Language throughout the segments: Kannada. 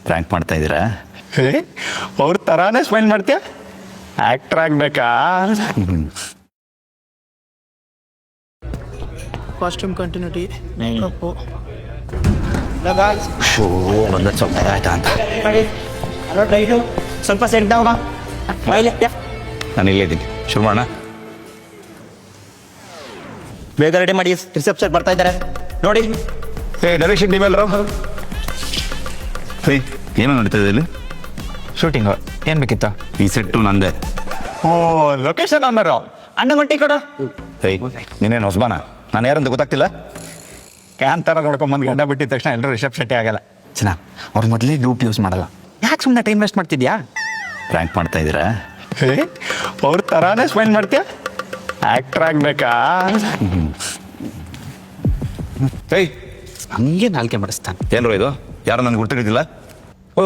ಪ್ರ್ಯಾಂಕ್ ಮಾಡ್ತಾ ಇದ್ದೀರಾ? ಅವ್ರ ಥರಾನೇ ಸ್ಮೈಲ್ ಮಾಡ್ತೀಯ? ಆ್ಯಕ್ಟ್ರ್ ಆಗ್ಬೇಕಾ? ಕಾಸ್ಟ್ಯೂಮ್ ಕಂಟಿನ್ಯೂಟಿ ಕಪ್ಪು ಶೋ ಬಂದ ಸ್ವಲ್ಪ ಆಯ್ತಾ ಅಂತ ಸ್ವಲ್ಪ ಸೆಟ್ ಡೌನ್ ನಾನು ಇಲ್ಲೇ ಇದ್ದೀನಿ. ಶುರು ಮಾಡೋಣ. ಬೇಗ ರೆಡಿ ಮಾಡಿ, ರಿಸೆಪ್ಷನ್ ಬರ್ತಾ ಇದ್ದಾರೆ ನೋಡಿ. ಡೈರೆಕ್ಷನ್ ಟೀಮೆಲ್ಲರು ಏನೋ ನಡೀತದೆ ಇಲ್ಲಿ? ಶೂಟಿಂಗು ಏನು ಬೇಕಿತ್ತ? ಈ ಸೆಟ್ಟು ನಂದೆ. ಓ ಲೊಕೇಶನ್ ಅನ್ನೋರು ಅಣ್ಣ ಗಂಟೆ ಕೊಡು. ನೀನೇನು ಹೊಸಬಾನ? ನಾನು ಯಾರಂತ ಗೊತ್ತಾಗ್ತಿಲ್ಲ. ಕ್ಯಾನ್ ಥರ ನೋಡ್ಕೊಂಬಂದು ಗಂಡ ಬಿಟ್ಟಿದ ತಕ್ಷಣ ಎಲ್ಲರೂ ರಿಷಬ್ ಶೆಟ್ಟಿ ಆಗಲ್ಲ. ಚೆನ್ನಾ ಅವ್ರು ಮೊದಲೇ ಡೂಪ್ ಯೂಸ್ ಮಾಡಲ್ಲ. ಯಾಕೆ ಸುಮ್ಮನೆ ಟೈಮ್ ವೇಸ್ಟ್ ಮಾಡ್ತಿದ್ಯಾ? ಪ್ರ್ಯಾಂಕ್ ಮಾಡ್ತಾ ಇದ್ದೀರಾ? ಅವ್ರ ಥರಾನೇ ಸ್ಮೈಲ್ ಮಾಡ್ತೀಯ? ಆ್ಯಕ್ಟ್ರ್ ಆಗ್ಬೇಕಾ? ಹಂಗೆ ನಾಲ್ಕೆ ಮಾಡಿಸ್ತಾನೆ. ಏನ್ರೋ ಇದು? ಯಾರು ನನಗೆ ಗೊತ್ತಿದ್ದಿಲ್ಲ? ಓ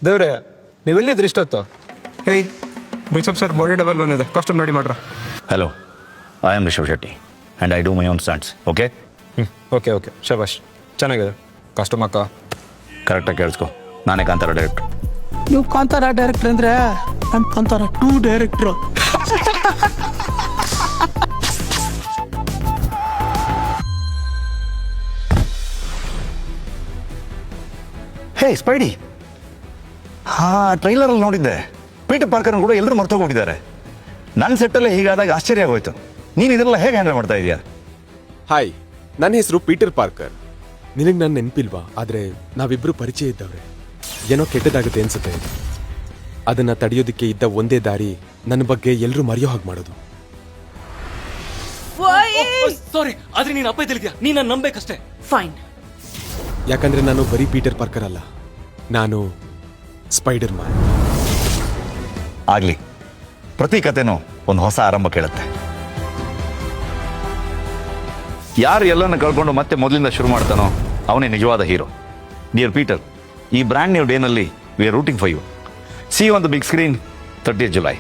ದೇವ್ರೆ, ನೀವೆಲ್ಲಿದ್ರಿ ಇಷ್ಟೊತ್ತು? Hey bishop sir, body double ಬಂದಿದೆ, ಕಾಸ್ಟ್ಯೂಮ್ ರೆಡಿ ಮಾಡ್ರ. Hello, I am Rishab Shetty and I do my own stunts. Okay okay okay, ಶಬಾಷ್, ಚೆನ್ನಾಗಿದೆ ಕಾಸ್ಟ್ಯೂಮ್ ಅಕ್ಕ. ಕರೆಕ್ಟಾಗಿ ಕೇಳಿಸ್ಕೊ, ನಾನೇ ಕಾಂತಾರ ಡೈರೆಕ್ಟ್. ನೀವು ಕಾಂತಾರ ಡೈರೆಕ್ಟರ್ ಅಂದ್ರೆ ನಾನು ಕಾಂತಾರ 2 ಡೈರೆಕ್ಟ್ರು. ಹೇ ಸ್ಪೈಡಿ, ಟ್ರೈಲರಲ್ಲಿ ನೋಡಿದ್ದೆ. ಪೀಟರ್ ಪಾರ್ಕರ್ ಕೂಡ ಎಲ್ಲರೂ ಮರ್ತೋಗ್ಬಿಟ್ಟಿದ್ದಾರೆ. ನನ್ನ ಸೆಟ್ಟಲ್ಲೇ ಹೀಗಾದಾಗ ಆಶ್ಚರ್ಯ ಆಗೋಯ್ತು. ನೀನು ಇದೆಲ್ಲ ಹೇಗೆ ಹ್ಯಾಂಡಲ್ ಮಾಡ್ತಾ ಇದೀಯಾ? ಹಾಯ್, ನನ್ನ ಹೆಸರು ಪೀಟರ್ ಪಾರ್ಕರ್. ನಿನಗೆ ನಾನು ನೆನಪಿಲ್ವಾ? ಆದರೆ ನಾವಿಬ್ಬರು ಪರಿಚಯ ಇದ್ದವ್ರೆ. ಏನೋ ಕೆಟ್ಟದಾಗುತ್ತೆ ಅನ್ಸುತ್ತೆ. ಅದನ್ನು ತಡೆಯೋದಕ್ಕೆ ಇದ್ದ ಒಂದೇ ದಾರಿ ನನ್ನ ಬಗ್ಗೆ ಎಲ್ಲರೂ ಮರೆಯೋ ಹಾಗೆ ಮಾಡೋದು. ಸಾರಿ, ಆದ್ರೆ ನೀನು ಅಪ್ಪ ತಿಳಿದ್ಯಾ, ನೀನು ನನ್ನ ನಂಬೇಕಷ್ಟೇ. ಫೈನ್. ಯಾಕಂದ್ರೆ ನಾನು ಬರೀ ಪೀಟರ್ ಪಾರ್ಕರ್ ಅಲ್ಲ, ನಾನು ಸ್ಪೈಡರ್ ಮ್ಯಾನ್. ಆಗಲಿ, ಪ್ರತಿ ಕಥೆನೂ ಒಂದು ಹೊಸ ಆರಂಭ ಕೇಳುತ್ತೆ. ಯಾರು ಎಲ್ಲನ ಕಳ್ಕೊಂಡು ಮತ್ತೆ ಮೊದಲಿಂದ ಶುರು ಮಾಡ್ತಾನೋ ಅವನೇ ನಿಜವಾದ ಹೀರೋ. ಡಿಯರ್ ಪೀಟರ್, ಈ ಬ್ರ್ಯಾಂಡ್ ನ್ಯೂ ಡೇನಲ್ಲಿ we are rooting for you. See you on the big screen 30th July.